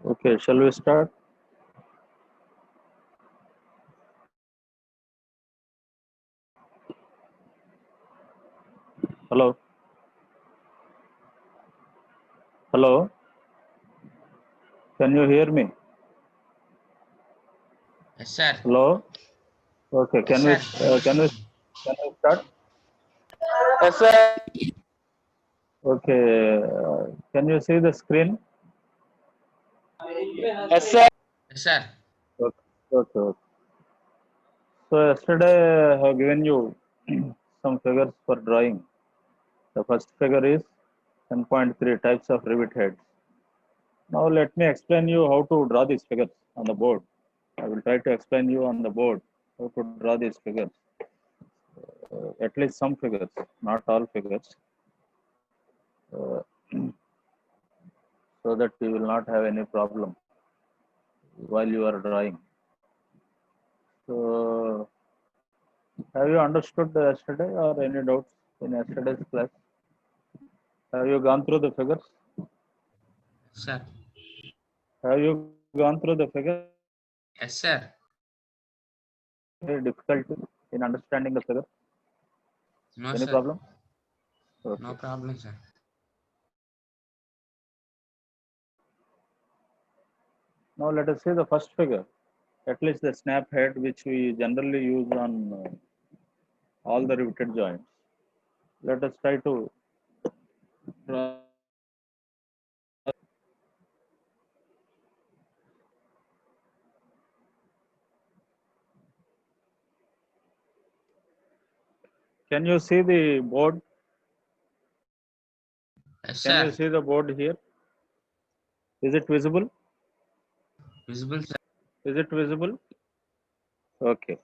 Okay, shall we start? Hello? Hello? Can you hear me? Yes, sir. Hello? Okay, Yes, sir. can we start? Yes, sir. Okay, can you see the screen? Yes, sir. Yes, sir. Okay, okay, okay. So yesterday I have given you some figures for drawing. The first figure is 10.3 types of rivet heads. Now let me explain you how to draw these figures on the board. I will try to explain you on the board how to draw these figures. At least some figures, not all figures. Uh, so that you will not have any problem while you are drawing. So, have you understood yesterday or any doubts in yesterday's class? Have you gone through the figures? Yes, sir. Have you gone through the figures? Yes, sir. Any difficulty in understanding the figure? No, Any sir. problem? Okay. No problem, sir. Now let us see the first figure. At least the snap head, which we generally use on all the riveted joints. Let us try to draw. Can you see the board? Yes, Can you sir. see the board here? Is it visible? Visible, sir. Is it visible? Okay.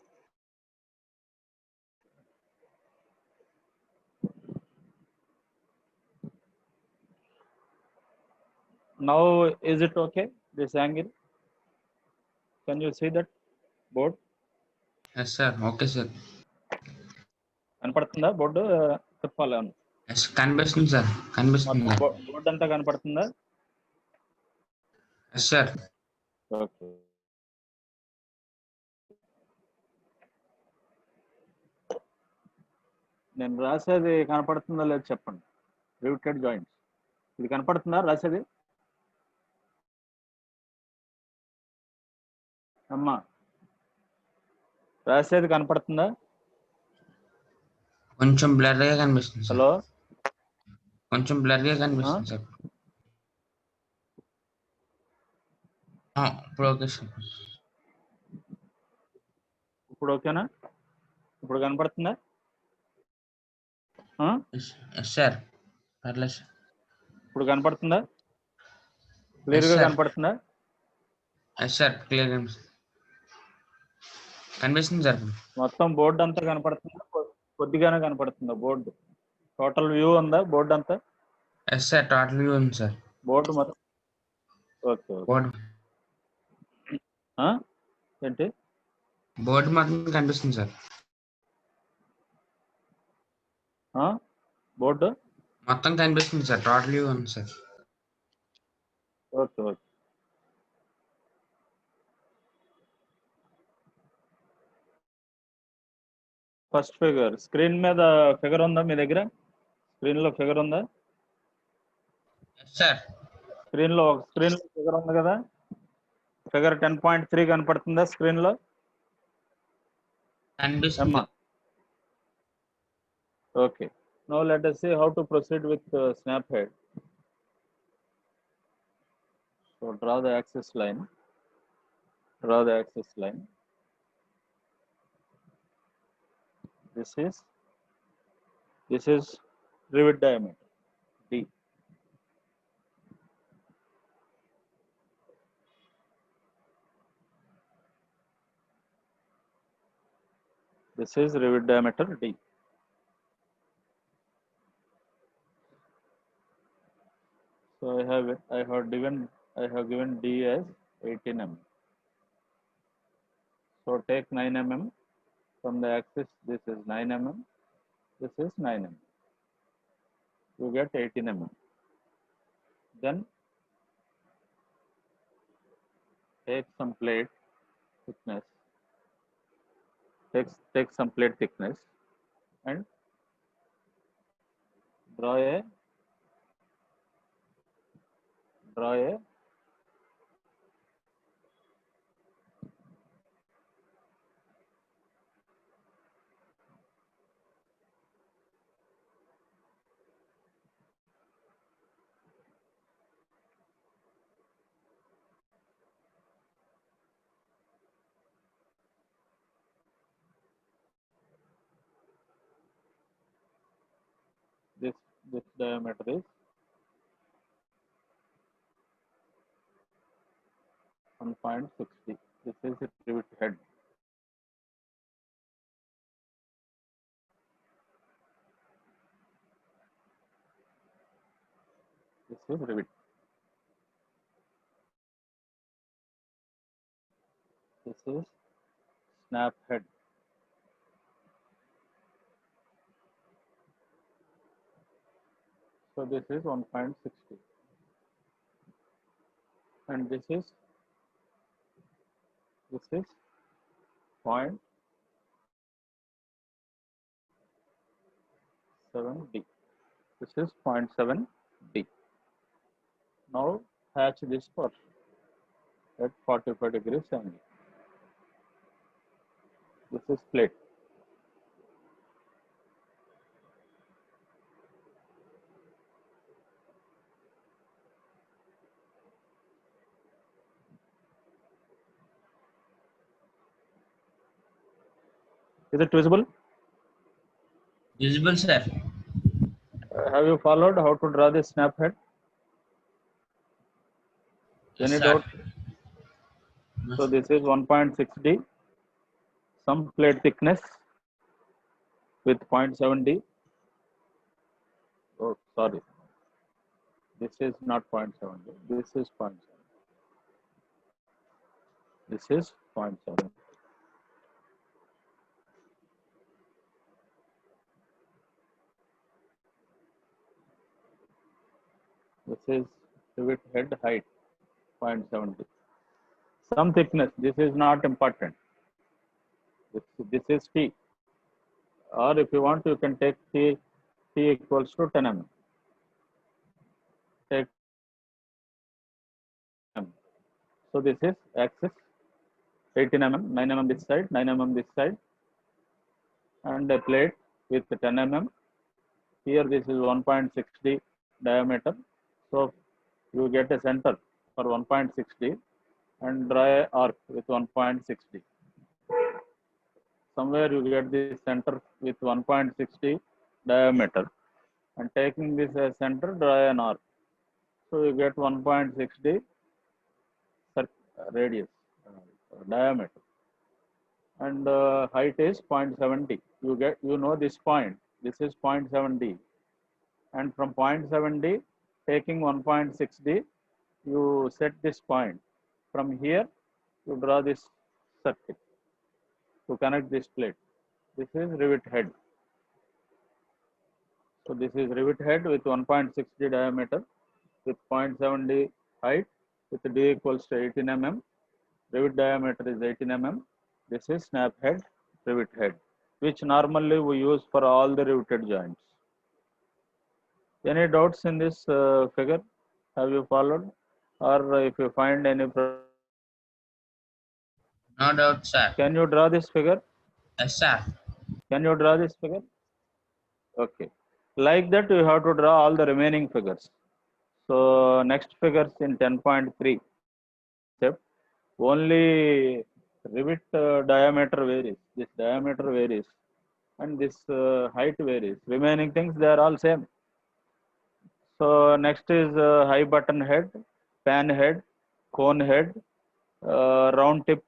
Now is it okay? This angle? Can you see that board? Yes, sir. Okay, sir. కనపడుతుందా board చెప్పాలి Yes, కనిపిస్తుంది sir కనిపిస్తుంది మొత్తం board అంతా కనపడుతుందా? Yes, sir. Okay. నేను రాసేది కనపడుతుందా లేదు చెప్పండి. రివిటెడ్ జాయింట్స్ ఇది కనపడుతుందా రాసేది? అమ్మా రాసేది కనపడుతుందా? కొంచెం బ్లర్ గా కనిపిస్తుంది సార్. హలో కొంచెం బ్లర్గా కనిపిస్తుంది సార్. ఇప్పుడు ఓకే సార్. ఇప్పుడు ఓకేనా? ఇప్పుడు కనపడుతుందా? ఎస్ సార్, పర్లేదు సార్. ఇప్పుడు కనపడుతుందా? క్లియర్గా కనపడుతుందా? ఎస్ సార్, క్లియర్ కనిపిస్తుంది సార్. మొత్తం బోర్డు అంతా కనపడుతుందా? కొద్దిగానే కనపడుతుందా బోర్డు? టోటల్ వ్యూ ఉందా బోర్డు అంతా? ఎస్ సార్, టోటల్ వ్యూ ఉంది సార్. బోర్డు మొత్తం ఓకే. బోర్డు ఏంటి? బోర్డు మాత్రం కనిపిస్తుంది సార్. బోర్డు మొత్తం కనిపిస్తుంది సార్, టోటల్ వ్యూ ఉంది sir. Okay. First figure screen మీద ఫిగర్ ఉందా మీ దగ్గర? స్క్రీన్ లో ఫిగర్ ఉందా? Yes sir. స్క్రీన్ లో ఫిగర్ ఉంది కదా? ఫిగర్ 10.3 కనపడుతుందా స్క్రీన్ లో? కనిపిస్తుంది. Okay. Now let us see how to proceed with snap head. So draw the axis line. This is rivet diameter D. This is rivet diameter D. So I have given D as 18 mm. So take 9 mm from the axis. This is 9 mm. This is 9 mm. You get 18 mm. Then take some plate thickness. Take some plate thickness and draw a this diameter is 1.60. This is a rivet head. This is rivet. This is snap head. So this is 1.60. And this is 0.7D. This is 0.7D. Now hatch this portion at 45 degrees angle. This is plate. Is it visible? Visible sir. Have you followed how to draw this snap head? Any doubt? So this is 1.6D, some plate thickness with 0.7D. Oh, sorry. This is not 0.7D. This is 0.7. This is 0.7. This is rivet head height 0.7D. Some thickness. This is not important. This is T. Or if you want, you can take T equals to 10 mm. Take mm. So this is axis 18 mm, 9 mm this side, 9 mm this side, and a plate with 10 mm. Here this is 1.6D diameter. So you get a center for 1.6D and draw a arc with 1.6D. Somewhere you get the center with 1.6D diameter, and taking this as center, draw an arc. So you get 1.6D radius, diameter, and height is 0.7D. You know this point. This is 0.7D, and from 0.7D, taking 1.6D, you set this point. From here, you draw this circle to connect this plate. This is rivet head. So this is rivet head with 1.6D diameter with 0.7D height with D equals to 18 mm. Rivet diameter is 18 mm. This is snap head, rivet head, which normally we use for all the riveted joints. Any doubts in this figure? Have you followed? Or if you find any No doubt, sir. can you draw this figure? Yes, sir. Can you draw this figure? Okay. Like that, you have to draw all the remaining figures. So next figures in 10.3. Only rivet diameter varies. This diameter varies, and this height varies. Remaining things they are all same. So next is high button head, pan head, cone head, round tip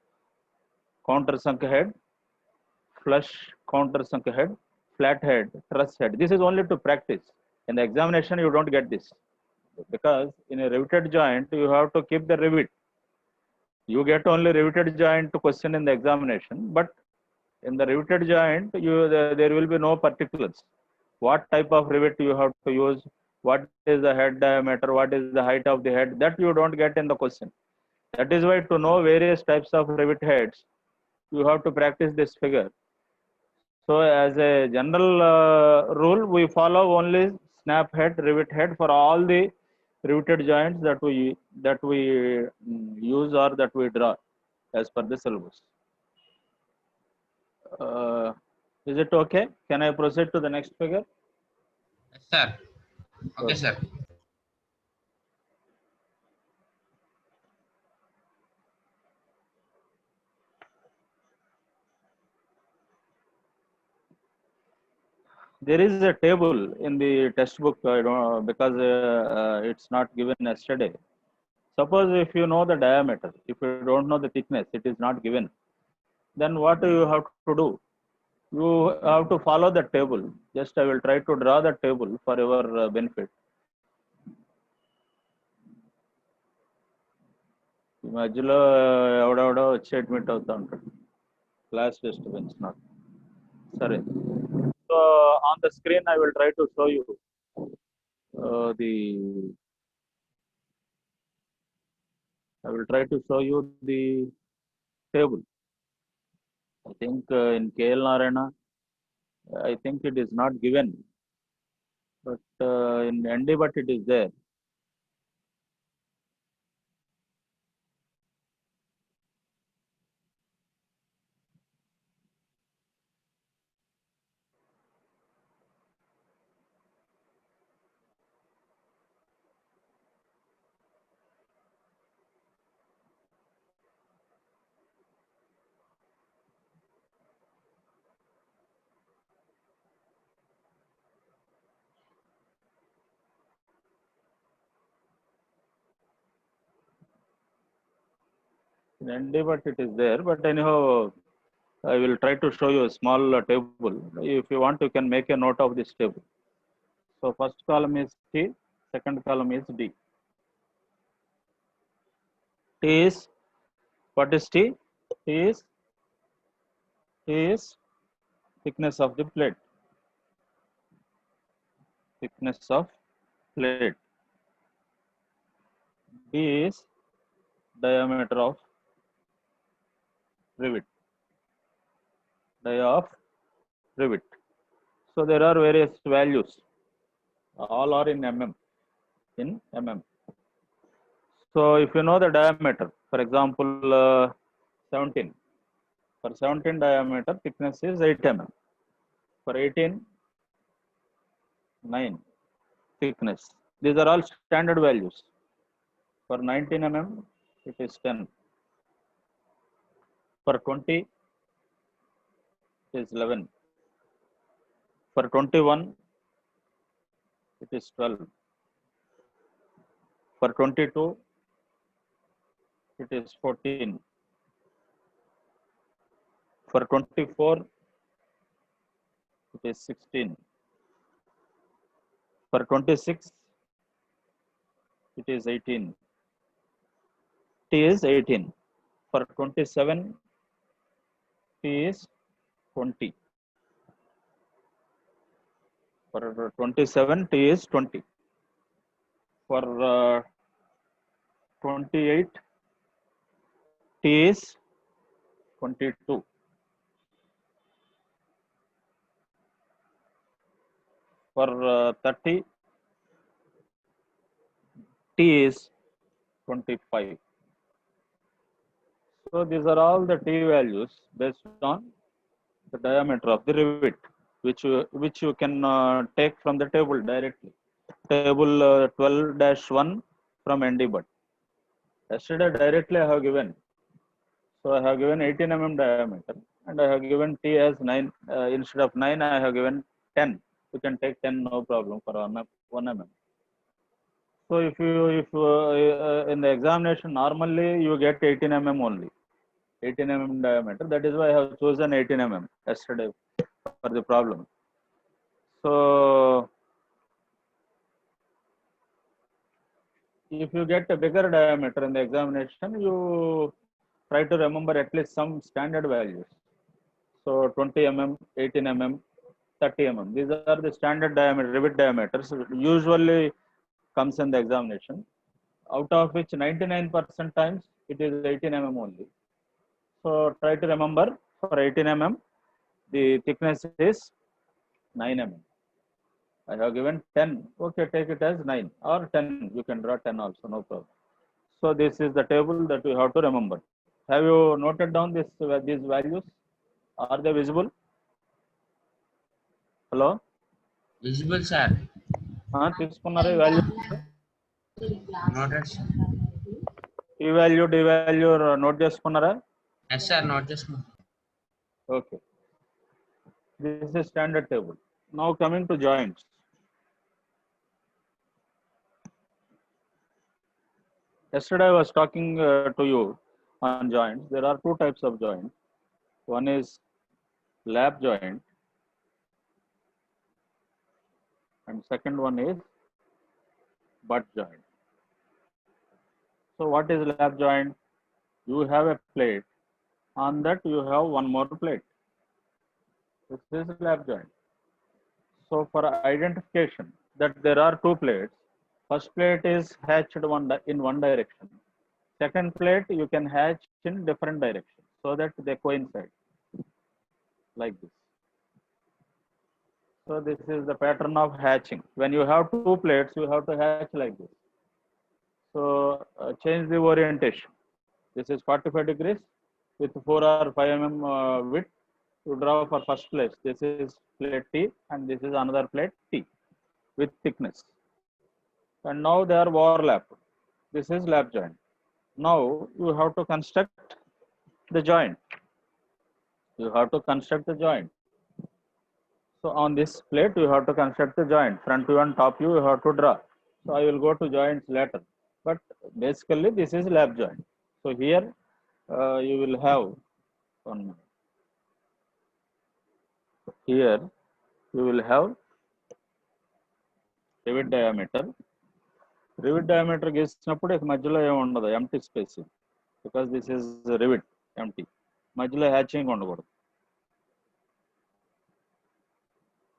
countersunk head, flush countersunk head, flat head, truss head. This is only to practice. In the examination, you don't get this because in a riveted joint, you have to keep the rivet. You get only riveted joint question in the examination, but in the riveted joint, there will be no particulars. What type of rivet you have to use, what is the head diameter, what is the height of the head, that you don't get in the question. That is why to know various types of rivet heads, you have to practice this figure. So as a general rule, we follow only snap head, rivet head for all the riveted joints that we use or that we draw as per the syllabus. Is it okay? Can I proceed to the next figure? Yes, sir. Okay, sir. There is a table in the textbook. I don't because it's not given yesterday. Suppose if you know the diameter, if you don't know the thickness, it is not given. Then what do you have to do? You have to follow the table. Just I will try to draw the table for your benefit. ఈ మధ్యలో ఎవడెవడో వచ్చి admit అవుతూ ఉంటాడు class disturbance నాకు సరే so on the screen I will try to show you the I will try to show you the table. I think in KL Narayana, I think it is not given, but in ND, but it is there. In ND, but it is there. But anyhow, I will try to show you a small table. If you want, you can make a note of this table. So first column is T, second column is D. T is, what is T? T is thickness of the plate. Thickness of plate. D is diameter of rivet. Dia of rivet. So there are various values. All are in mm. In mm. So if you know the diameter, for example, 17. For 17 diameter, thickness is 8 mm. For 18, 9 thickness. These are all standard values. For 19 mm, it is 10. For 20, it is 11. For 21, it is 12. For 22, it is 14. For 24, it is 16. For 26, it is 18. T is 18. For 27, T is 20. For 27, T is 20. For 28, T is 22. For 30, T is 25. So these are all the T values based on the diameter of the rivet, which you can take from the table directly. Table 12-1 from ND-BUT. Yesterday directly I have given. So I have given 18 mm diameter and I have given T as 9. Instead of 9, I have given 10. You can take 10, no problem, for 1 mm. So if in the examination normally you get 18 mm only, 18 mm diameter. That is why I have chosen 18 mm yesterday for the problem. So if you get a bigger diameter in the examination, you try to remember at least some standard values. So 20 mm, 18 mm, 30 mm. These are the standard diameter, rivet diameters. Usually comes in the examination. Out of which 99% times it is 18 mm only. So try to remember for 18 mm, the thickness is 9 mm. I have given 10. Okay, take it as 9 or 10. You can draw 10 also, no problem. So this is the table that we have to remember. Have you noted down these values? Are they visible? Hello? Visible, sir. తీసుకున్నారా ఈ value? Noted, sir. ఈ value D value note చేసుకున్నారా? Yes, sir. Not just. Okay. This is standard table. Now coming to joints. Yesterday I was talking to you on joints. There are two types of joints. One is lap joint and second one is butt joint. So what is lap joint? You have a plate. On that you have one more plate. This is lap joint. So for identification that there are two plates, first plate is hatched in one direction. Second plate you can hatch in different direction so that they coincide like this. So this is the pattern of hatching. When you have two plates, you have to hatch like this. So change the orientation. This is 45 degrees with 4 or 5 mm width. You draw for first place. This is plate T and this is another plate T with thickness. And now they are overlapped. This is lap joint. Now you have to construct the joint. You have to construct the joint. So on this plate, you have to construct the joint. Front view and top view, you have to draw. So I will go to joints later. But basically, this is lap joint. So here you will have one minute. Here you will have rivet diameter. Rivet diameter గీసినప్పుడు మధ్యలో ఏమి ఉండదు, empty space, because this is rivet, empty. మధ్యలో hatching ఉండకూడదు,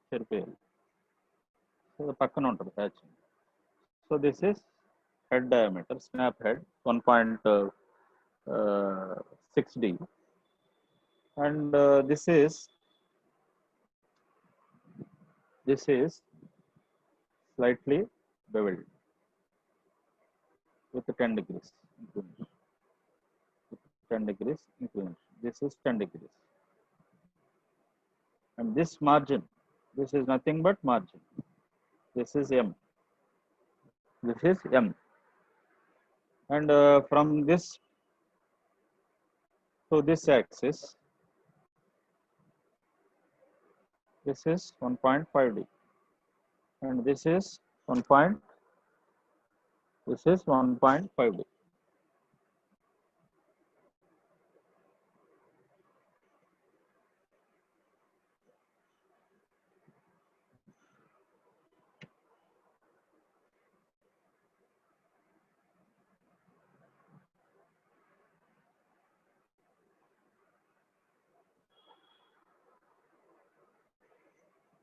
చెరిపేయాలి. So పక్కన ఉంటుంది hatching. So this is head diameter, snap head 1.6D, and this is slightly beveled with 10 degrees inclination. With 10 degrees inclination. This is 10 degrees. And this margin, this is nothing but margin. This is M. This is M. And from this to this axis, this is 1.5D. And this is 1. This is 1.5D.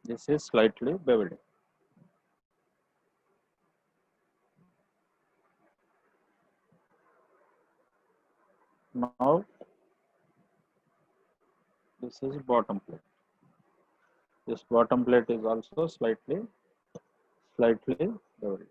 This is slightly beveled. Now this is bottom plate. This bottom plate is also slightly beveled.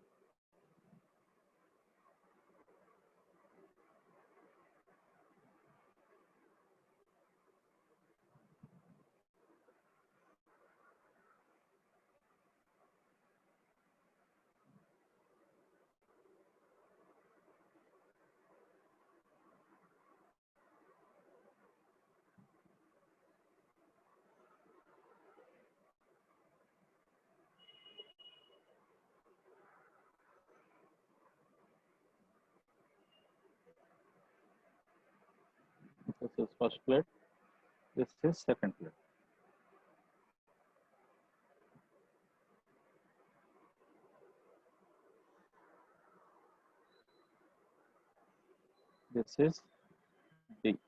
This is first plate. This is second plate. This is D,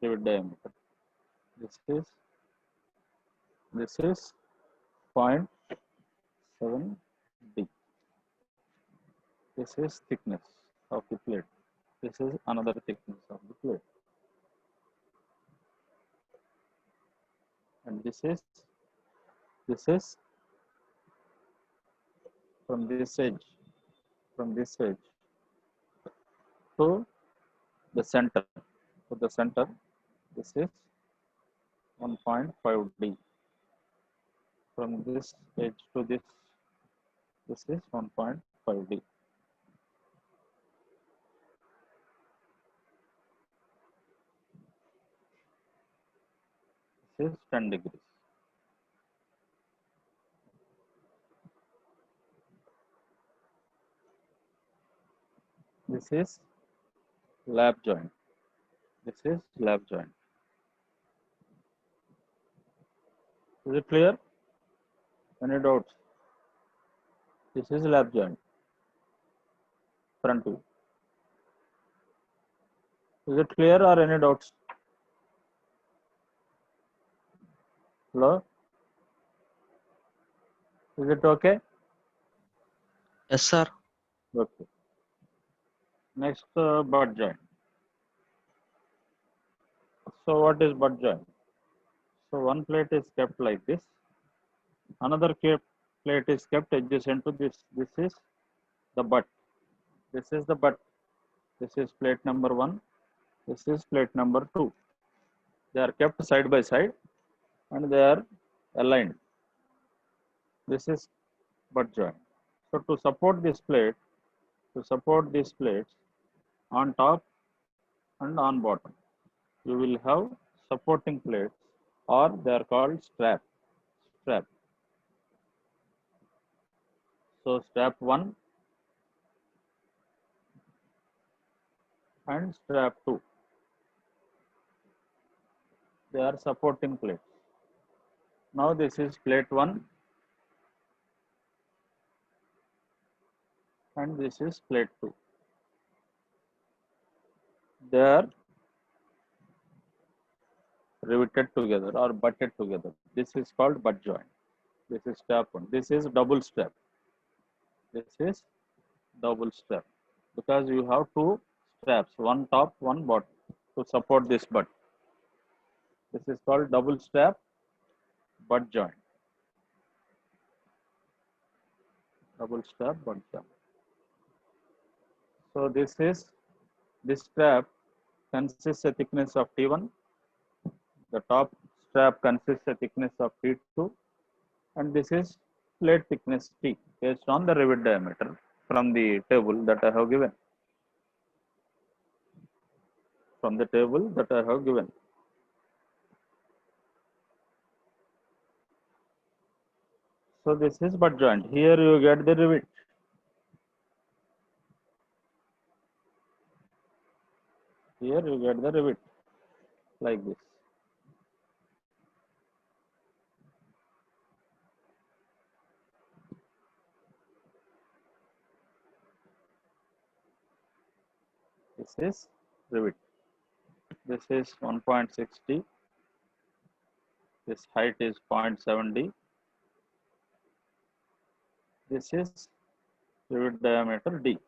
rivet diameter. This is 0.7 D. This is thickness of the plate. This is another thickness of the plate. And this is from this edge to the center. To the center, this is 1.5 D. From this edge to this is 1.5 D. This is 10 degrees. This is lap joint. This is lap joint. Is it clear? Any doubts? This is lap joint. Front view. Is it clear or any doubts? Hello? Is it okay? Yes, sir. Okay. Next, butt joint. So what is butt joint? So one plate is kept like this. Another plate is kept adjacent to this. This is the butt. This is the butt. This is plate number 1. This is plate number 2. They are kept side by side and they are aligned. This is butt joint. So to support this plate, these plates on top and on bottom, you will have supporting plates, or they are called strap. So strap 1 and strap 2, they are supporting plates. Now this is plate 1 and this is plate 2. They are riveted together or butted together. This is called butt joint. This is strap 1. This is double strap. This is double strap because you have two straps, one top, one bottom, to support this butt. This is called double strap butt joint. Double strap butt joint. So this strap consists a thickness of T1. The top strap consists a thickness of T2, and this is plate thickness T based on the rivet diameter from the table that I have given. From the table that I have given. So this is butt joint. Here you get the rivet. Here you get the rivet like this. This is rivet. This is 1.60. This height is 0.7D. This is rivet diameter D,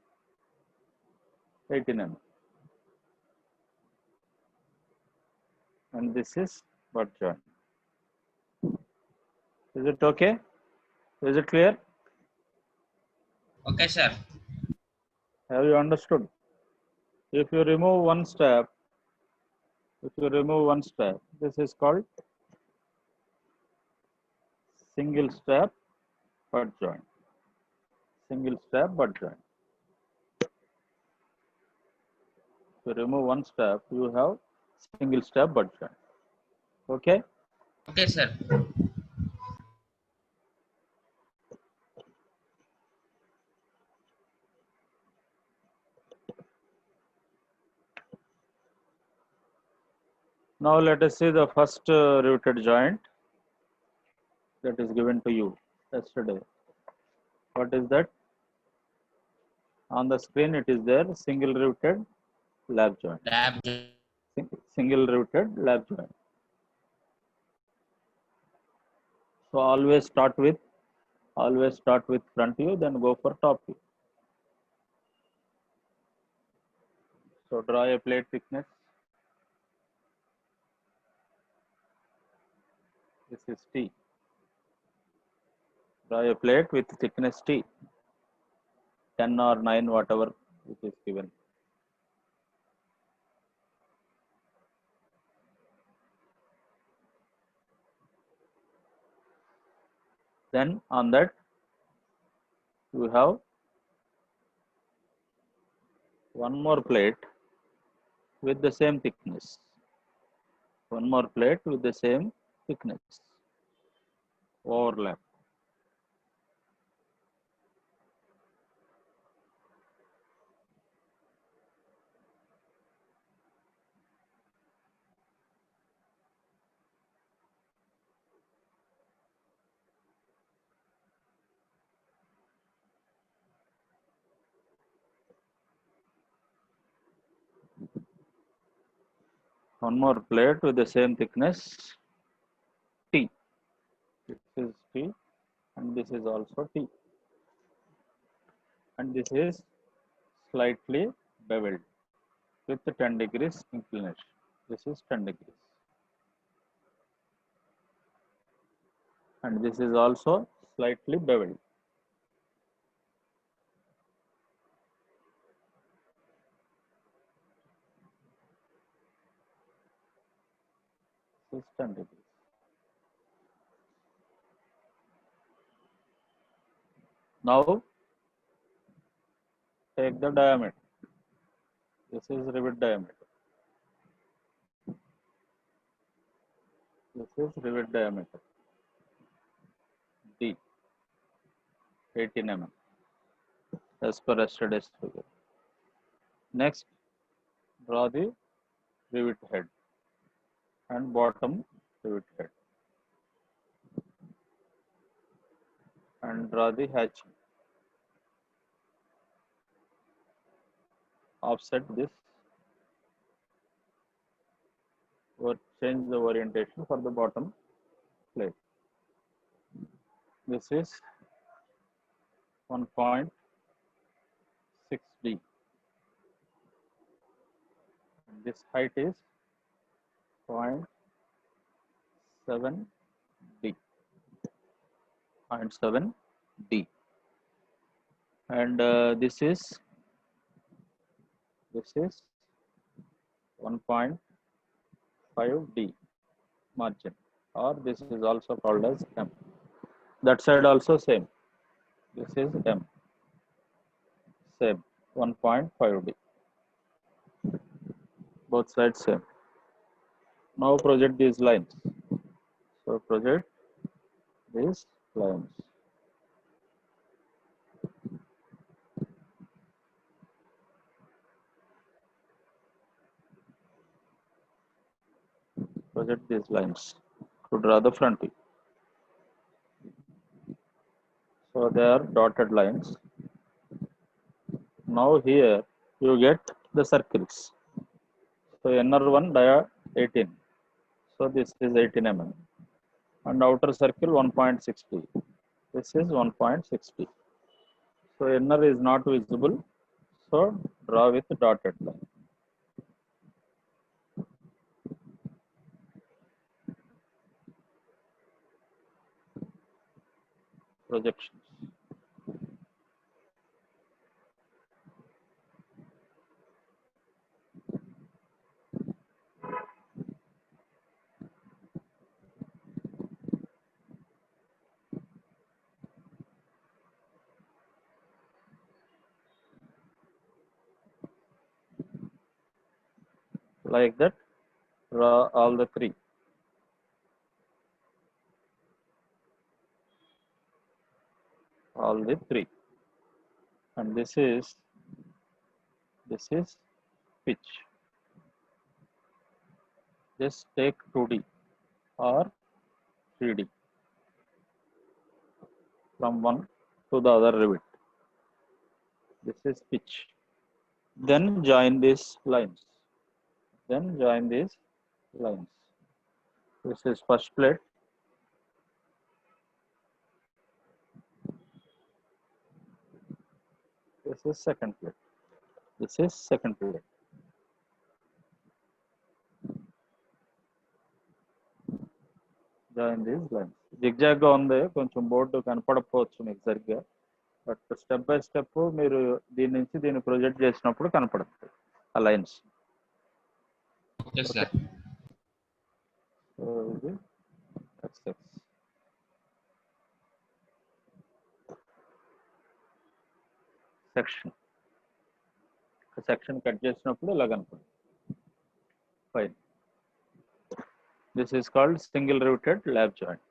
18 mm. And this is butt joint. Is it okay? Is it clear? Okay, sir. Have you understood? If you remove one step, this is called single step butt joint. Single step butt joint. If you remove one step, you have single step butt joint. Okay? Okay, sir. Now let us see the first riveted joint that is given to you yesterday. What is that? On the screen it is there, single riveted lap joint. Lab. Single riveted lap joint. So always start with front view, then go for top view. So draw a plate thickness. This is T. Draw a plate with thickness T. 10 or 9, whatever it is given. Then on that you have one more plate with the same thickness. One more plate with the same thickness. Overlap. One more plate with the same thickness T. This is T and this is also T. And this is slightly beveled with 10 degrees inclination. This is 10 degrees. And this is also slightly beveled. This is 10 degrees. Now take the diameter. This is rivet diameter. This is rivet diameter D, 18 mm as per yesterday's figure. Next, draw the rivet head and bottom rivet head and draw the hatching. Offset this or change the orientation for the bottom plate. This is 1.6D. This height is 0.7D. 0.7D. And this is 1.5D margin, or this is also called as M. That side also same. This is M. same 1.5D. Both sides same. Now project these lines. So project these lines. Project these lines to draw the front view. So they are dotted lines. Now here you get the circles. So inner one dia 18. So this is 18 mm. And outer circle 1.60. This is 1.60. So inner is not visible. So draw with dotted line. Projections. Like that, draw all the three. All the three. And this is pitch. Just take 2D or 3D from one to the other rivet. This is pitch. Then join these lines. Then join these lines. This is first plate. This is second plate. This is second plate. Join these lines. Zigzag గా ఉంది, కొంచెం board కనపడకపోవచ్చు మీకు సరిగ్గా, but step by step మీరు దీని నుంచి దీన్ని project చేసినప్పుడు కనపడుతుంది ఆ లైన్స్. Yes, sir. సో ఇది XX. సెక్షన్ కట్ చేసినప్పుడు ఇలా కనపడుతుంది. Fine. This is called single riveted lap joint.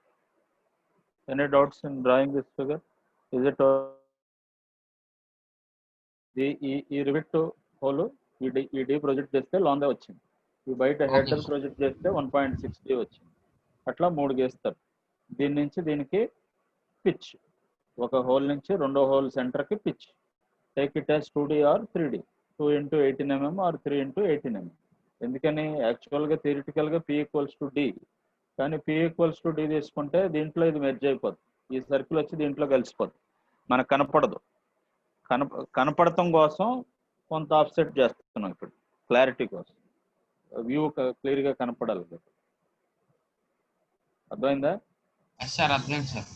Any doubts in drawing this figure? Is it ఈ రివిట్ హోల్ ఈ డి ప్రొజెక్ట్ చేస్తే లాంగ్ వచ్చింది, ఈ బయట హెడర్ ప్రొజెక్ట్ చేస్తే 1.60 వచ్చింది. అట్లా 3 గీస్తారు. దీని నుంచి దీనికి పిచ్, ఒక హోల్ నుంచి రెండో హోల్ సెంటర్ కి pitch. Take it as 2D or 3D, 2 into 18 mm or 3 into 18 mm. ఎందుకని యాక్చువల్గా థియరిటికల్గా P ఈక్వల్స్ టు D, కానీ P ఈక్వల్స్ టు D తీసుకుంటే దీంట్లో ఇది మెర్జ్ అయిపోద్ది, ఈ సర్కిల్ వచ్చి దీంట్లో కలిసిపోద్ది, మనకు కనపడదు. కనపడటం కోసం కొంత ఆఫ్సెట్ చేస్తున్నాం ఇప్పుడు, క్లారిటీ కోసం, వ్యూ క్లియర్గా కనపడాలి. అర్థమైందా? సార్ అర్థమైంది సార్.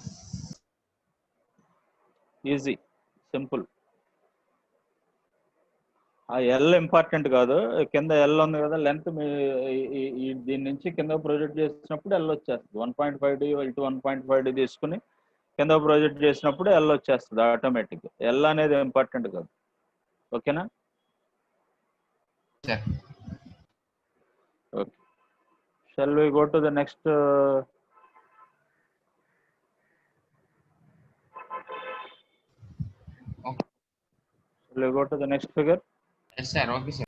Easy, simple. ఆ ఎల్ ఇంపార్టెంట్ కాదు, కింద ఎల్ ఉంది కదా, లెంత్ దీని నుంచి కింద ప్రొజెక్ట్ చేసినప్పుడు ఎల్ వచ్చేస్తుంది. 1.5D ఇటు 1.5D తీసుకుని కింద ప్రొజెక్ట్ చేసినప్పుడు ఎల్ వచ్చేస్తుంది ఆటోమేటిక్గా. ఎల్ అనేది ఇంపార్టెంట్ కాదు. ఓకేనా? Okay. Shall we go to the next? Shall we go to the next figure? Yes, sir. Okay, sir.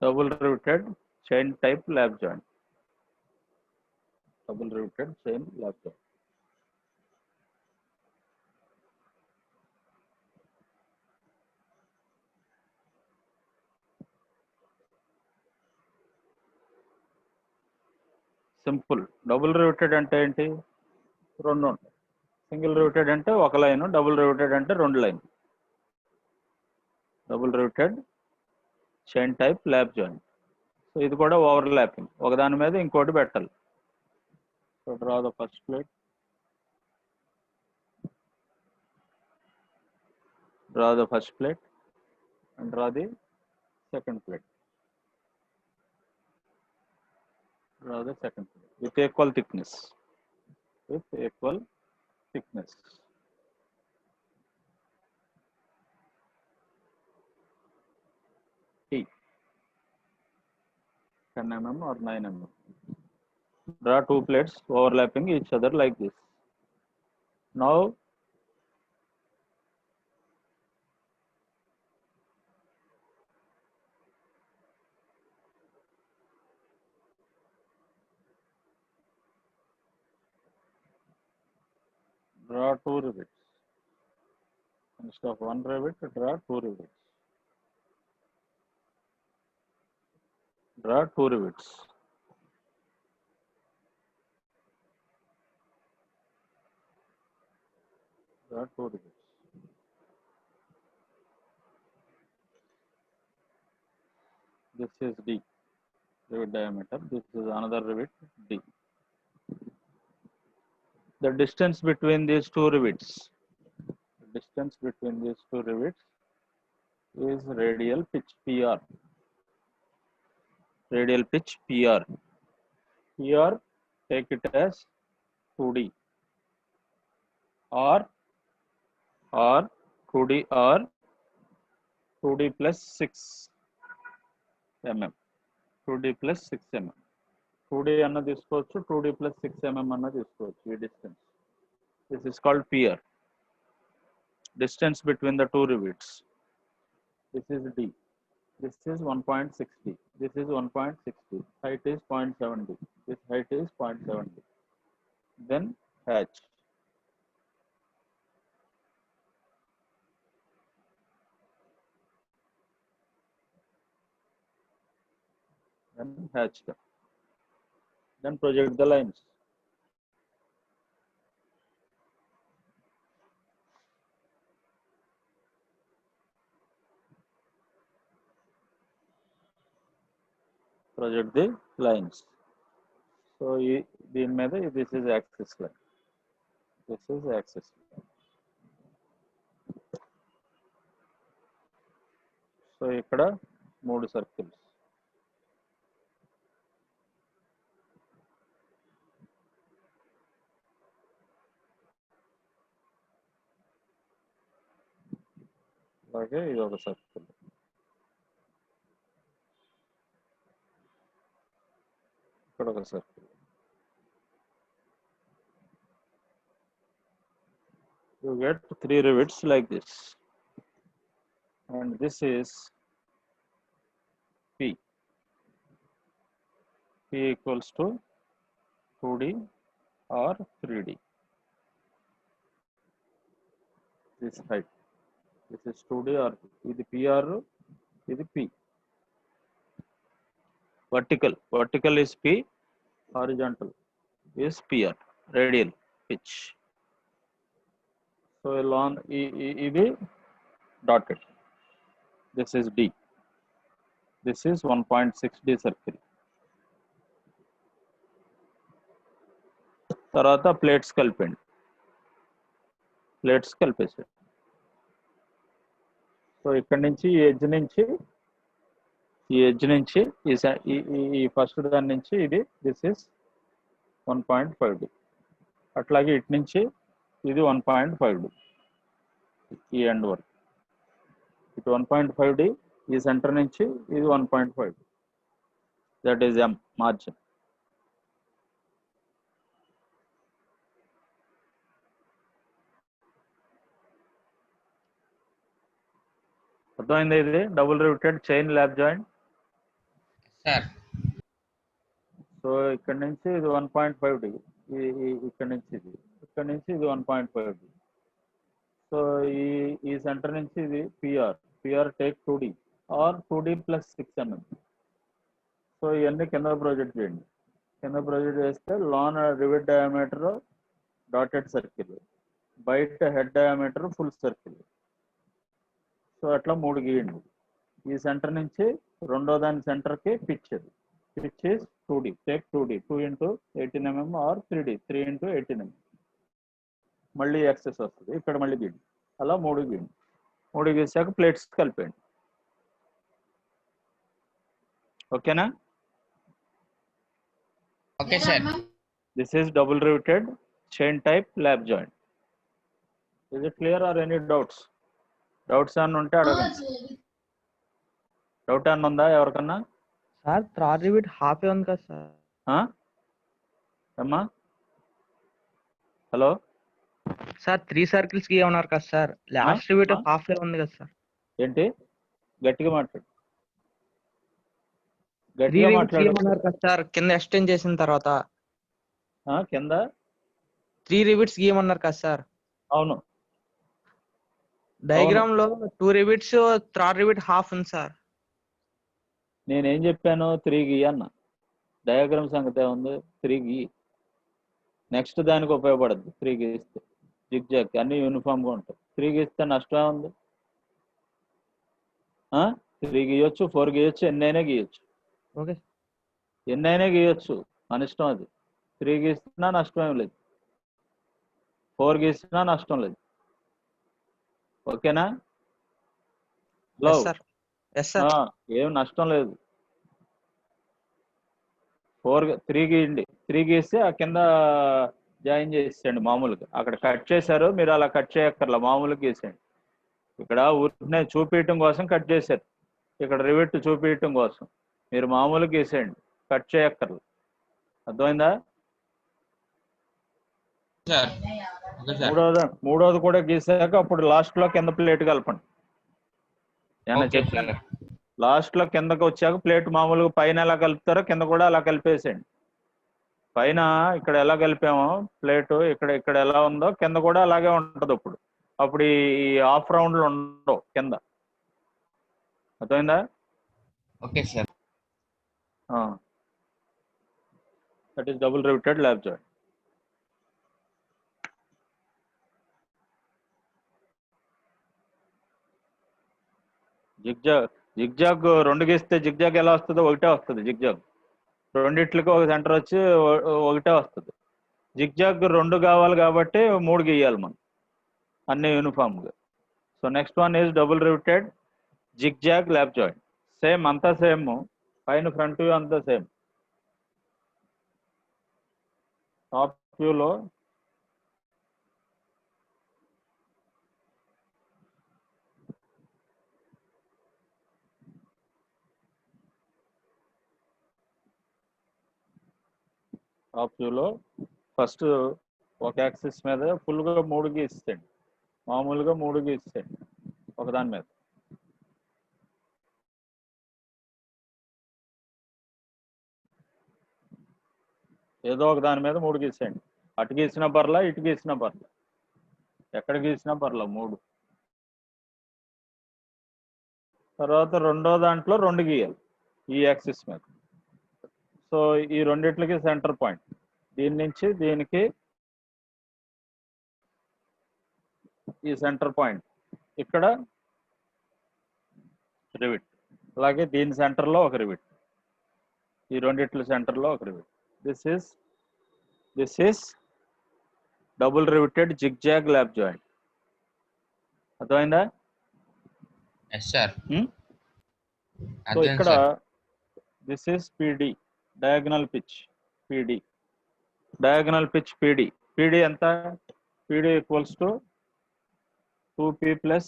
Double riveted chain type lap joint. Double riveted chain lap joint. Simple. Double riveted అంటే ఏంటి? రెండు ఉంటాయి. Single riveted అంటే ఒక line, double riveted అంటే 2 line. Double riveted chain type lap joint. So ఇది కూడా overlapping, ఒకదాని మీద ఇంకోటి పెట్టాలి. So draw the first plate, draw the first plate and draw the second plate. Draw the second plate with equal thickness. With equal thickness. T 10 mm or 9 mm. Draw two plates overlapping each other like this. Now draw two rivets. Instead of one rivet, draw two rivets. Draw two rivets. Draw two rivets. This is D, rivet diameter. This is another rivet, D. The distance between these two rivets, is radial pitch PR. Radial pitch PR. Here take it as 2D or 2D or 2D plus 6 mm. 2D plus 6 mm. 2D అన్న తీసుకోవచ్చు, 2D plus 6 mm అన్న తీసుకోవచ్చు. ఈ distance. This is called PR. Distance between the two rivets. This is D. This is 1.6D. This is 1.6D. Height is 0.7D. This height is 0.7D. Then hatch. Then hatch them. Then project the lines. Project the lines. So దీని మీద this is axis line. This is axis line. So ఇక్కడ 3 circles. అలాగే ఇది ఒక circle. ఇక్కడ ఒక circle. You get 3 rivets like this, and this is P. P equals to 2D or 3D. This height. This is 2D or ఇది PR, ఇది P. Vertical is P, horizontal is PR, radial pitch. So along ఇది dotted. This is D. This is 1.6D circle. తర్వాత plates కలిపండి. Plates కలిపేసాడు. So ఇక్కడ నుంచి ఈ edge నుంచి ఈ first దాని నుంచి ఇది దిస్ ఇస్ 1.5D. అట్లాగే ఇటు నుంచి ఇది 1.5D. ఈ ఎండ్ వరకు ఇటు 1.5D. ఈ సెంటర్ నుంచి ఇది 1.5D. That is M margin. అర్థమైంది? ఇది double riveted chain lap joint. Sir so ఇక్కడ నుంచి ఇది 1.5D. ఇక్కడ నుంచి ఇది 1.5D. సో ఈ సెంటర్ నుంచి ఇది PR take 2D or 2D plus 6 mm. సో ఇవన్నీ కింద ప్రొజెక్ట్ చేయండి. కింద ప్రొజెక్ట్ చేస్తే లోన్ రివిట్ డయామీటర్ డాటెడ్ సర్కిల్, బయట head diameter full circle. So అట్లా 3 గీయండి. ఈ సెంటర్ నుంచి రెండో దాని సెంటర్కి pitch is 2D. Take 2D, 2 into 18 mm or 3D, 3 into 18 mm. మళ్ళీ యాక్సెస్ వస్తుంది, ఇక్కడ మళ్ళీ గీయండి. అలా 3 గీయండి. 3 గీసాక ప్లేట్స్ కలిపేయండి. ఓకేనా? Okay, sir. This is double riveted chain type lap joint. Is it clear or any doubts? Doubts అని ఉంటే అడగండి. డౌట్ అని ఉందా ఎవరికన్నా? సార్ థర్డ్ రివిట్ హాఫ్ ఉంది కదా సార్. అమ్మా హలో సార్ 3 సర్కిల్స్ కి ఉన్నారు కదా సార్, లాస్ట్ రివిట్ హాఫ్ ఉంది కదా సార్. ఏంటి? గట్టిగా మాట్లాడు. 3 రివిట్స్ గీయమన్నారు కదా సార్ కింద ఎక్స్టెండ్ చేసిన తర్వాత. కింద 3 రివిట్స్ గీయమన్నారు కదా సార్. అవును. డయాగ్రామ్ లో 2 రివిట్స్, థర్డ్ రివిట్ హాఫ్ ఉంది సార్. నేనేం చెప్పాను? 3 గీయన్న. డయాగ్రామ్ సంగతి ఉంది, 3 గీ. నెక్స్ట్ దానికి ఉపయోగపడద్దు 3 గీస్తే. జిగ్ జాగ్ అన్ని యూనిఫామ్ గా ఉంటాయి. 3 గీస్తే నష్టమే ఉంది. 3 గీయొచ్చు, 4 గీయొచ్చు, ఎన్నైనా గీయొచ్చు. ఓకే, ఎన్నైనా గీయొచ్చు, మన ఇష్టం అది. 3 గీస్తున్నా నష్టం లేదు, 4 గీస్తున్నా నష్టం లేదు. ఓకేనా? ఏం నష్టం లేదు. 3 గీయండి. 3 గీస్తే ఆ కింద జాయిన్ చేసేయండి. మామూలుగా అక్కడ కట్ చేశారు, మీరు అలా కట్ చేయక్కర్లా, మామూలుగా గీసేయండి. ఇక్కడ ఊరినే చూపించడం కోసం కట్ చేశారు, ఇక్కడ రివిట్ చూపించడం కోసం మీరు మామూలుగా గీసేయండి, కట్ చేయక్కర్లా. అర్థమైందా? మూడోది కూడా గీసాక అప్పుడు లాస్ట్ లో కింద ప్లేట్ కలపండి. చెప్పండి. లాస్ట్ లో కిందకి వచ్చాక ప్లేట్ మామూలుగా పైన ఎలా కలుపుతారో కింద కూడా అలా కలిపేసేయండి. పైన ఇక్కడ ఎలా కలిపామో ప్లేట్ ఇక్కడ ఎలా ఉందో కింద కూడా అలాగే ఉంటుంది. అప్పుడు ఈ హాఫ్ రౌండ్లు ఉండవు కింద. అర్థమైందా? Okay sir. That is double riveted lap joint. Zigzag 2 గీస్తే జిగ్జాగ్ ఎలా వస్తుందో ఒకటే వస్తుంది. జిగ్జాగ్ రెండిట్లకి ఒక సెంటర్ వచ్చి ఒకటే వస్తుంది. జిగ్జాగ్ 2 కావాలి కాబట్టి 3 గీయాలి మనం, అన్ని యూనిఫామ్ గా. So next one is double riveted zigzag lap joint. Same అంతా సేమ్, పైన ఫ్రంట్ వ్యూ అంతా సేమ్. టాప్ వ్యూలో ఫస్ట్ ఒక యాక్సిస్ మీద ఫుల్గా 3 గీసేయండి, మామూలుగా 3 గీసేయండి ఒకదాని మీద. ఏదో ఒక దాని మీద 3 గీసేయండి. అటు గీసినా పర్లా, ఇటు గీసినా పర్లా, ఎక్కడ గీసినా పర్లా 3. తర్వాత రెండో దాంట్లో 2 గీయాలి ఈ యాక్సిస్ మీద. సో ఈ రెండిట్లకి సెంటర్ పాయింట్, దీని నుంచి దీనికి ఈ సెంటర్ పాయింట్, ఇక్కడ రివిట్. అలాగే దీని సెంటర్లో ఒక రివిట్, ఈ రెండిట్ల సెంటర్లో ఒక rivet. This is double riveted zigzag lap joint. అర్థమైందా? సో ఇక్కడ this is PD, diagonal pitch PD. Diagonal pitch PD ఎంత? PD equals to 2P plus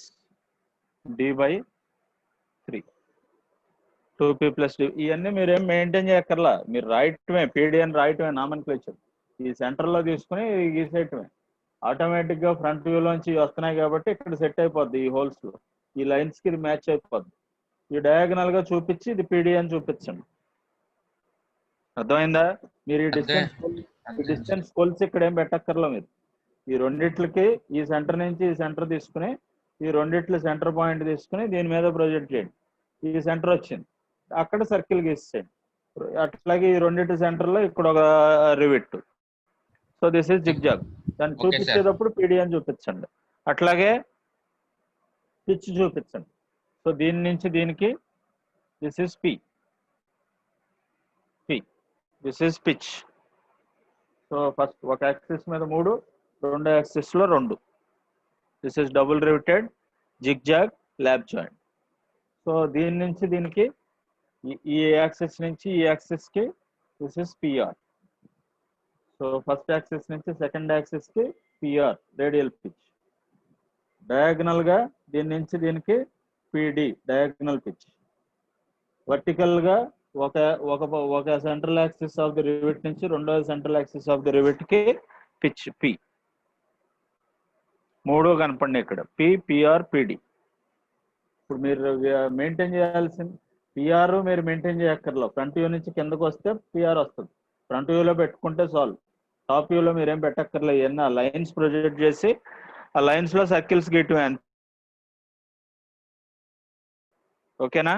D/3. 2P plus D. ఇవన్నీ మీరేం మెయింటైన్ చేయక్కర్లా, మీరు రాయటమే. PD అని రాయటమే నామన్క్లేచర్. ఈ సెంటర్లో తీసుకుని గీసేయటమే. ఆటోమేటిక్గా ఫ్రంట్ వ్యూలోంచి వస్తున్నాయి కాబట్టి ఇక్కడ సెట్ అయిపోద్ది. ఈ హోల్స్లో ఈ లైన్స్కి ఇది మ్యాచ్ అయిపోద్ది. ఈ డయాగనల్గా చూపించి ఇది PD అని చూపించండి. అర్థమైందా? మీరు ఈ డిస్టెన్స్ కొలిసి ఇక్కడ ఏం పెట్టక్కర్లా. మీరు ఈ రెండిట్లకి ఈ సెంటర్ నుంచి ఈ సెంటర్ తీసుకుని, ఈ రెండిట్ల సెంటర్ పాయింట్ తీసుకుని దీని మీద ప్రొజెక్ట్ చేయండి. ఈ సెంటర్ వచ్చింది, అక్కడ సర్కిల్ గీసేయండి. అట్లాగే ఈ రెండిటి సెంటర్లో ఇక్కడ ఒక rivet. So this is zigzag. దాన్ని చూపించేటప్పుడు PD అని చూపించండి. అట్లాగే పిచ్ చూపించండి. సో దీని నుంచి దీనికి this is P. This is pitch. So first ఒక యాక్సిస్ మీద 3, రెండో యాక్సిస్ లో 2. This is double riveted zigzag lap joint. So దీని నుంచి దీనికి ఈ యాక్సిస్ నుంచి ఈ యాక్సిస్ కి this is PR. So first axis నుంచి సెకండ్ యాక్సిస్ కి పిఆర్ రేడియల్ పిచ్. డయాగనల్ గా దీని నుంచి దీనికి పిడి డయాగనల్ పిచ్. వర్టికల్ గా ఒక ఒక ఒక central axis of the rivet నుంచి రెండో central axis of the rivet కి పిచ్ పి. 3 కనపండి ఇక్కడ పి, పిఆర్, పిడి. ఇప్పుడు మీరు మెయింటైన్ చేయాల్సింది పిఆర్ మీరు మెయింటైన్ చేయక్కర్లో. ఫ్రంట్ వ్యూ నుంచి కిందకు వస్తే పిఆర్ వస్తుంది. ఫ్రంట్ వ్యూలో పెట్టుకుంటే సాల్వ్. టాప్ వ్యూలో మీరేం పెట్టక్కర్లేదు. ఏమన్నా లైన్స్ ప్రొజెక్ట్ చేసి ఆ లైన్స్ లో సర్కిల్స్ గీయటమే. ఓకేనా?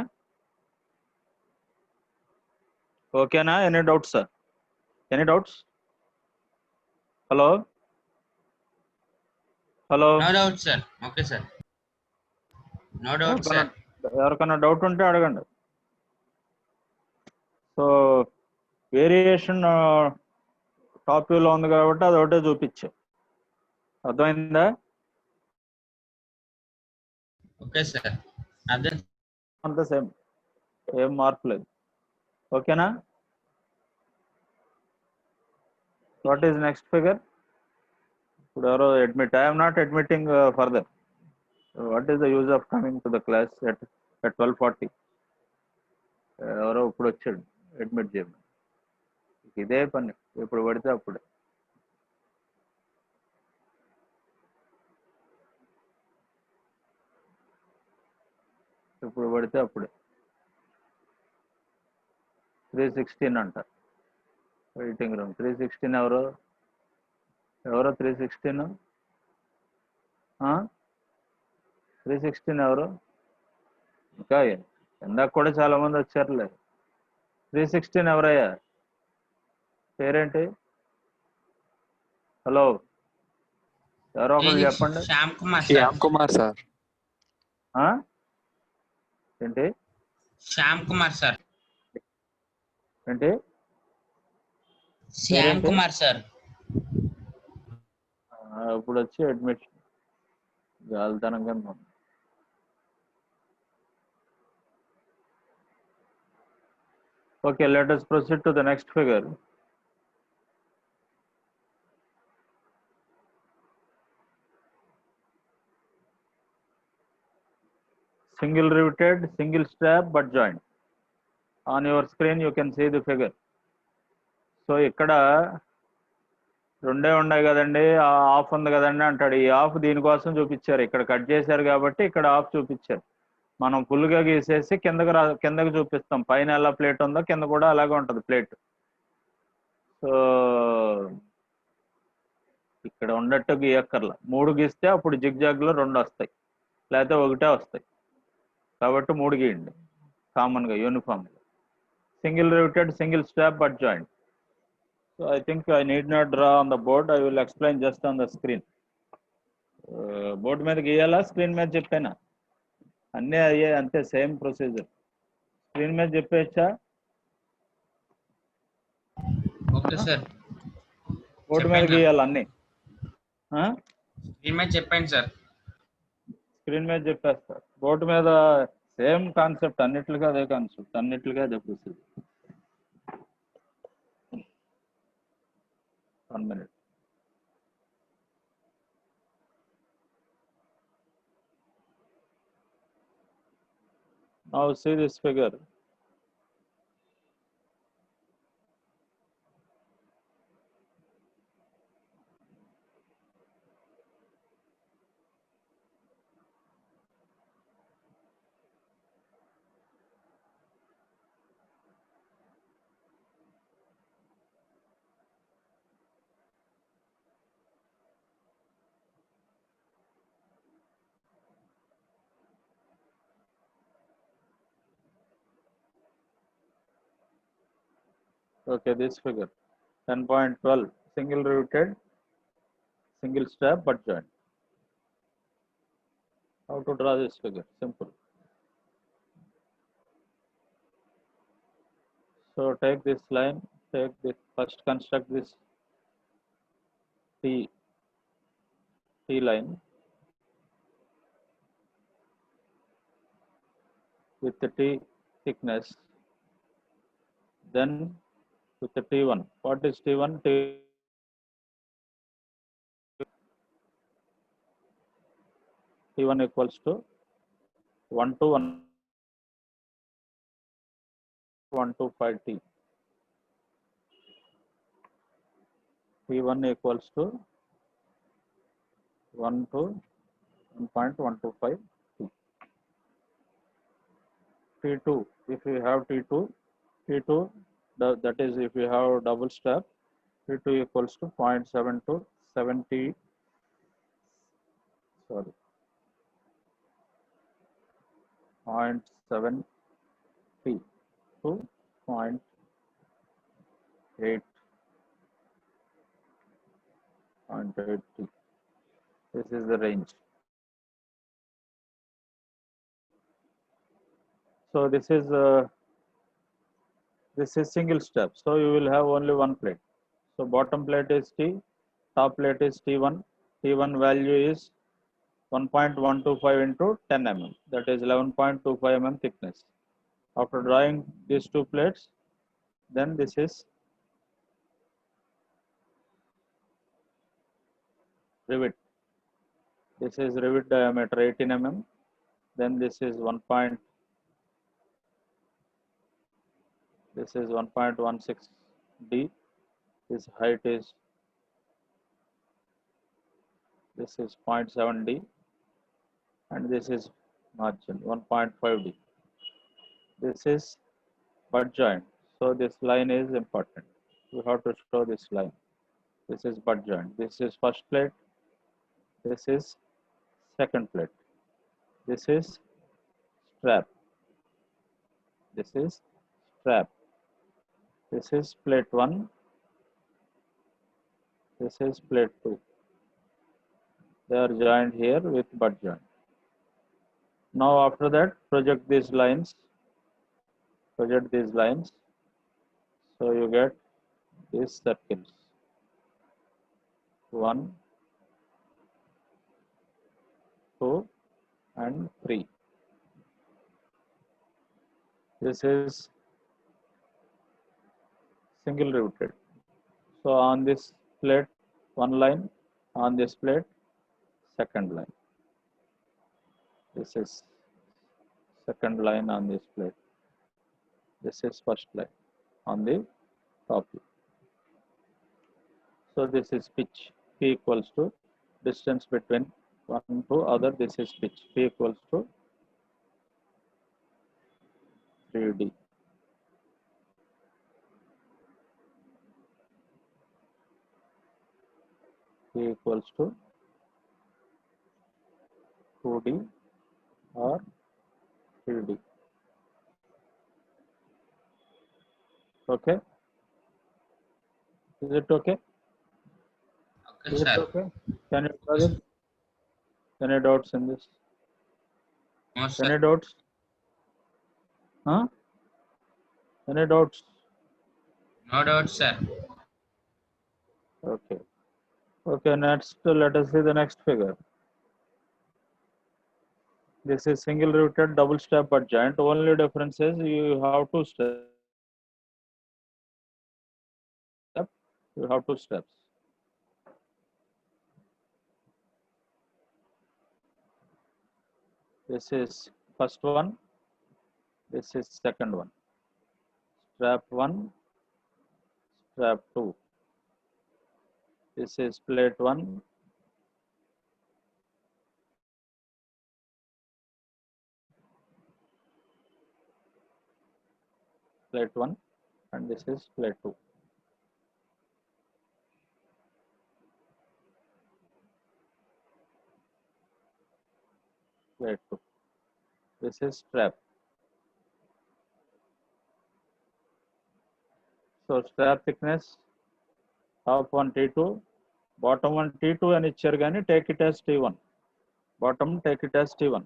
ఓకేనా? Any doubts sir? Any doubts? Hello hello, No doubt, sir. Okay, sir. No doubt, sir. ఎవరికైనా డౌట్ ఉంటే అడగండి. సో వేరియేషన్ టాప్ వ్యూలో ఉంది కాబట్టి అది ఒకటే చూపించే. అర్థమైందా? Okay, sir. Other. అంత సేమ్, ఏం మార్పు లేదు. ఓకేనా? What is next figure? ఇప్పుడు ఎవరో admit. I'm not admitting further. What is the use of coming to the class at 12:40? ఎవరో ఇప్పుడు వచ్చాడు అడ్మిట్ చేయమని. ఇదే పని, ఎప్పుడు పడితే అప్పుడే. ఎప్పుడు పడితే అప్పుడే. 316 అంట వెయిటింగ్ రూమ్. 316 ఎవరో 316? 316 ఎవరు? ఇంకా ఇందాక కూడా చాలా మంది వచ్చారులే. 316 ఎవరయ్యా? పేరేంటి? హలో, ఎవరో ఒకరు చెప్పండి. Shyam Kumar, sir. Shyam Kumar sir. ఏంటి? Shyam Kumar, sir. ఏంటి? Shyam Kumar, sir. ఇప్పుడు వచ్చి అడ్మిషన్ గాలితనంగా ఉంది. Okay, let us proceed to the next figure. Single riveted, single strap butt joint. On your screen you can see the figure. So ఇక్కడ రెండే ఉన్నాయి కదండి, of ఉంది కదండి అంటాడు. ఈ ఆఫ్ దీనికోసం చూపించారు. ఇక్కడ కట్ చేశారు కాబట్టి ఇక్కడ ఆఫ్ చూపించారు. మనం ఫుల్గా గీసేసి కిందకి చూపిస్తాం. పైన ఎలా ప్లేట్ ఉందో కింద కూడా అలాగే ఉంటుంది ప్లేట్. సో ఇక్కడ ఉన్నట్టు గీయక్కర్లా. 3 గీస్తే అప్పుడు జిగ్ జాగ్లో 2 వస్తాయి, లేకపోతే 1 వస్తాయి. కాబట్టి 3 గీయండి కామన్గా, యూనిఫామ్గా. Single riveted, single strap butt joint. So I think I need not draw on the board. I will explain just on the screen. Board మీద గీయాలా, స్క్రీన్ మీద చెప్పానా? అన్నీ అయ్యే అంతే, సేమ్ ప్రొసీజర్. స్క్రీన్ మీద చెప్పేచ్చా? Okay, sir. బోర్డు మీద గీయాలి అన్నీ. Screen మీద చెప్పండి, sir. స్క్రీన్ మీద చెప్పేస్తారు. బోర్డు మీద సేమ్ కాన్సెప్ట్, అన్నిట్లుగా అదే కాన్సెప్ట్, అన్నిట్లుగా అదే procedure. 1 minute. Now see this figure. Okay, this figure 10.12, single riveted, single strap butt joint. How to draw this figure? Simple. So take this line, take this, first construct this T line with the T thickness, then with the T1. What is T1? T1 equals to 1 to 125 T. T1 equals to 1 to 1.125 T. T2, if you have T2, that is if you have double strap, T2 equals to 0.7 to 70, sorry, 0.7 T to 0.8 T. This is the range. So this is single step. So you will have only one plate. So bottom plate is T, top plate is T1. T1 value is 1.125 into 10 mm. That is 11.25 mm thickness. After drawing these two plates, then this is rivet. This is rivet diameter 18 mm. Then this is 1.16 D. This height is 0.7 D, and this is margin 1.5 D. This is butt joint. So this line is important. You have to show this line. This is butt joint. This is first plate. This is second plate. This is strap. This is strap. This is plate 1. This is plate 2. They are joined here with butt joint. Now after that, project these lines. Project these lines. So you get these circles. 1, 2, and 3. This is single riveted. So on this plate, one line, on this plate, second line. This is second line on this plate. This is first line on the top. So this is pitch. P equals to distance between one to other. This is pitch. P equals to 3D. P equals to 2D or 3D. Okay? Is it okay? Okay, Is it sir. okay? Can you try it? Any doubts in this? No, sir. Any doubts? Huh? Any doubts? No doubt, sir. Okay. Okay, next let us see the next figure. This is single riveted double strap butt joint. Only difference is you have two steps. You have two steps. This is first one. This is second one. Strap 1, strap 2. This is plate 1. Plate 1, and this is plate 2. Plate 2. This is strap. So strap thickness, top one T2, bottom one T2 and ఇచ్చారు కానీ take it as T1. Bottom take it as T1.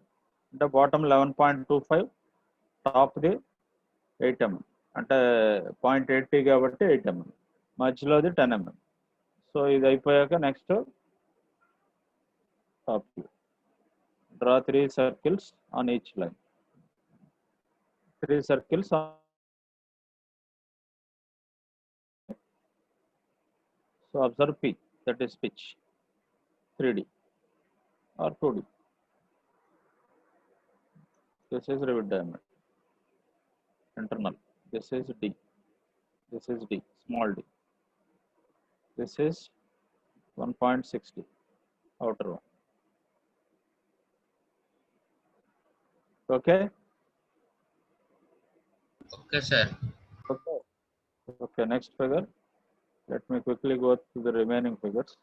The bottom 11.25, top the 8 mm. అంటే 0.80 కాబట్టి 8 mm, మధ్యలోది 10 mm. So ఇది అయిపోయాక next top view. Draw 3 circles on each line. 3 circles on. So observe P, that is pitch, 3D or 2D. This is rivet diameter, internal. This is D. This is D, small d. This is 1.60, outer one. Okay? Okay, sir. Okay. Okay, next figure. Let me quickly go through the remaining figures.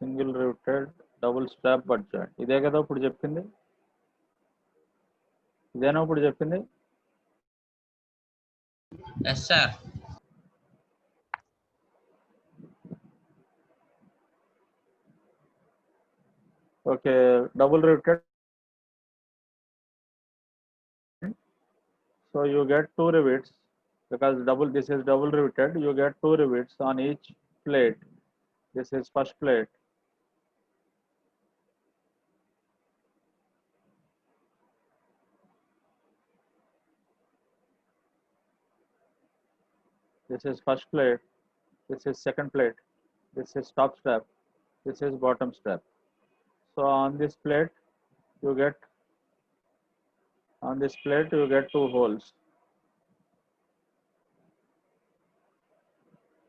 Single riveted double strap butt joint. ఇదే కదా ఇప్పుడు చెప్పింది? ఇదేనా ఇప్పుడు చెప్పింది? Yes, sir. Okay, double riveted. So you get 2 rivets because this is double riveted. You get 2 rivets on each plate. This is first plate. This is first plate. This is second plate. This is top strap. This is bottom strap. So on this plate you get 2 holes.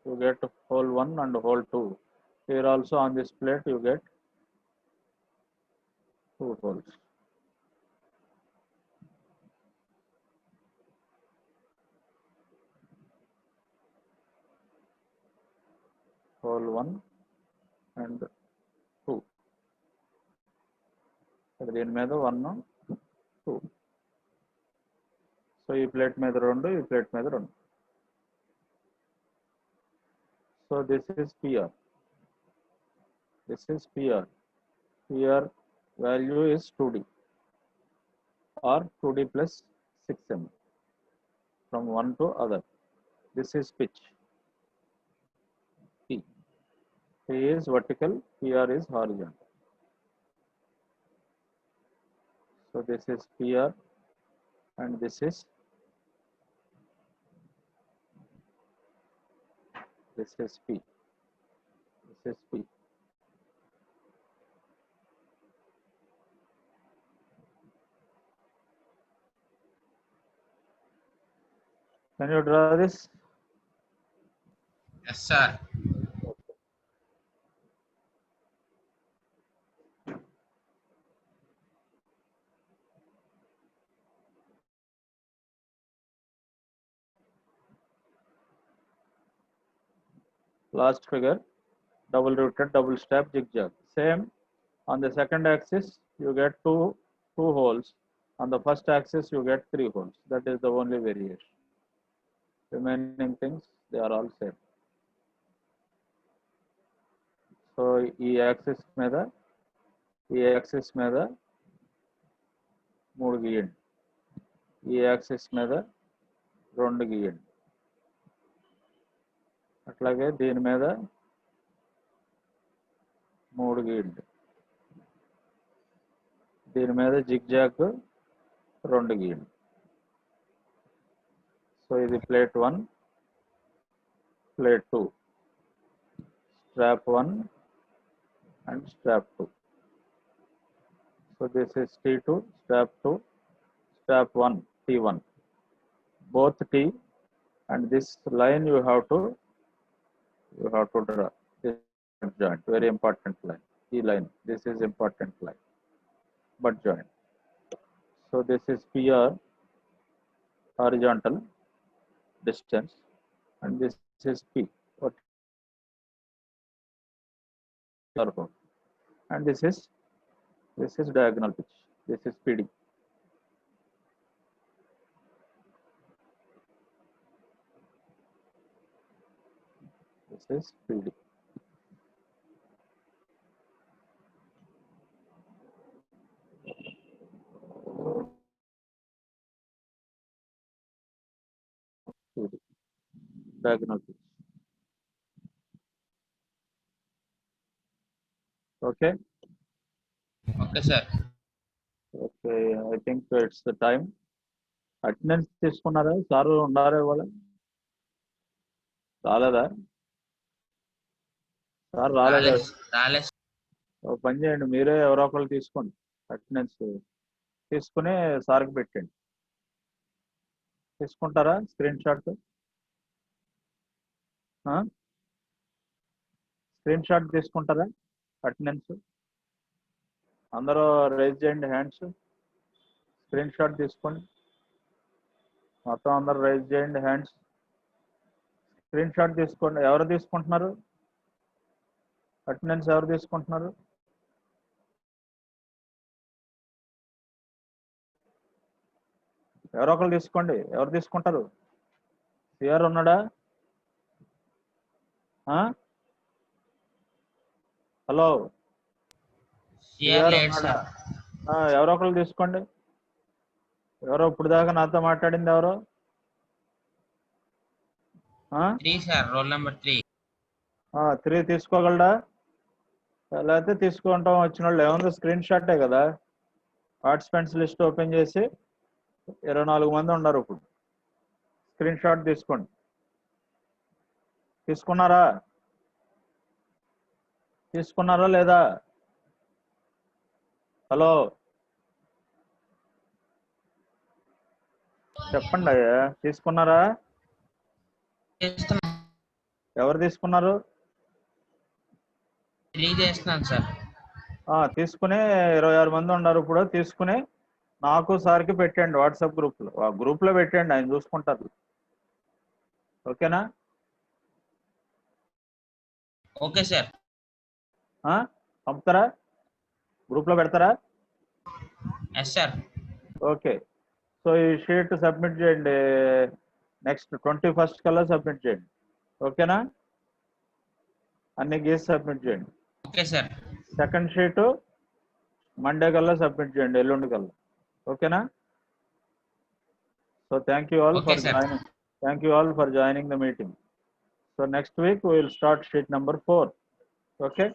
You get hole 1 and hole 2. Here also on this plate you get 2 holes. Hole 1 and 2. దీని మీద 1 2. So ఈ plate మీద 2, ఈ plate మీద 2. So this is PR. This is PR. PR value is 2D or 2D plus 6 mm from one to other. This is pitch. P. P is vertical, PR is horizontal. So this is PR and this is P. This is P. Can you draw this? Yes, sir. Last figure, double riveted, double strap, zigzag. Same. On the second axis you get two holes. On the first axis you get 3 holes. That is the only variation. Remaining things they are all same. So ఈ axis మీద 3 గీయండి, ఈ axis మీద 2 గీయండి, అట్లాగే దీని మీద 3 గీయండి, దీని మీద జిగ్జాగ్ 2 గీయండి. సో ఇది plate 1, plate 2, strap 1 and strap 2. So this is T2, strap 2, strap 1, T1, both T, and this line you have to draw. This joint, very important line. E line, this is important line. Butt joint. So this is PR, horizontal distance, and this is P, and this is diagonal pitch. This is PD. This is PD. PD. Diagonal pitch. Okay. Okay, sir. Okay, I think it's the time. Attendance తీసుకున్నారా? Sir ఉన్నారా ఇవాళ? రాలేదా? Sir రాలేదా? రాలేదు. ఒక పని చేయండి, మీరే ఎవరో ఒకళ్ళు తీసుకోండి. అటెండెన్స్ తీసుకుని సార్కి పెట్టండి. తీసుకుంటారా స్క్రీన్ షాట్? స్క్రీన్ షాట్ తీసుకుంటారా అటెండెన్స్? అందరూ రైజ్ చేయండి హ్యాండ్స్. స్క్రీన్ షాట్ తీసుకోండి. మొత్తం అందరూ రైజ్ చేయండి హ్యాండ్స్. స్క్రీన్ షాట్ తీసుకోండి. ఎవరు తీసుకుంటున్నారు అటెండెన్స్? ఎవరు తీసుకుంటున్నారు? ఎవరో ఒకరు తీసుకోండి. ఎవరు తీసుకుంటారు? సిఆర్ ఉన్నాడా? హలో, సిఆర్ ఉన్నాడా? ఎవరో ఒకరు తీసుకోండి. ఎవరో ఇప్పుడు దాకా నాతో మాట్లాడింది ఎవరో? 3 సార్, రోల్ నెంబర్ 3. 3 తీసుకోగలడా? లేకపోతే తీసుకుంటాం వచ్చిన వాళ్ళు ఏముంది, స్క్రీన్ షాటే కదా. పార్టిసిపెంట్స్ లిస్ట్ ఓపెన్ చేసి 24 మంది ఉన్నారు. ఇప్పుడు స్క్రీన్ షాట్ తీసుకోండి. తీసుకున్నారా లేదా? హలో, చెప్పండి అయ్యా, తీసుకున్నారా? ఎవరు తీసుకున్నారు? చేస్తున్నాను సార్. తీసుకుని 26 మంది ఉన్నారు. ఇప్పుడు తీసుకుని నాకు సార్కి పెట్టండి వాట్సాప్ గ్రూప్లో. ఆ గ్రూప్లో పెట్టండి, ఆయన చూసుకుంటారు. ఓకేనా? Okay sir. పంపుతారా? గ్రూప్లో పెడతారా? Yes sir. ఓకే. సో ఈ షీట్ సబ్మిట్ చేయండి. నెక్స్ట్ 21st కల్లా సబ్మిట్ చేయండి. ఓకేనా? అన్ని గీసి సబ్మిట్ చేయండి. Okay sir. Second sheet Monday కల్లా సబ్మిట్ చేయండి, ఎల్లుండి కల్లా. ఓకేనా? So thank you all for joining the meeting. So next week we will start sheet number 4. Okay?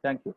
Thank you.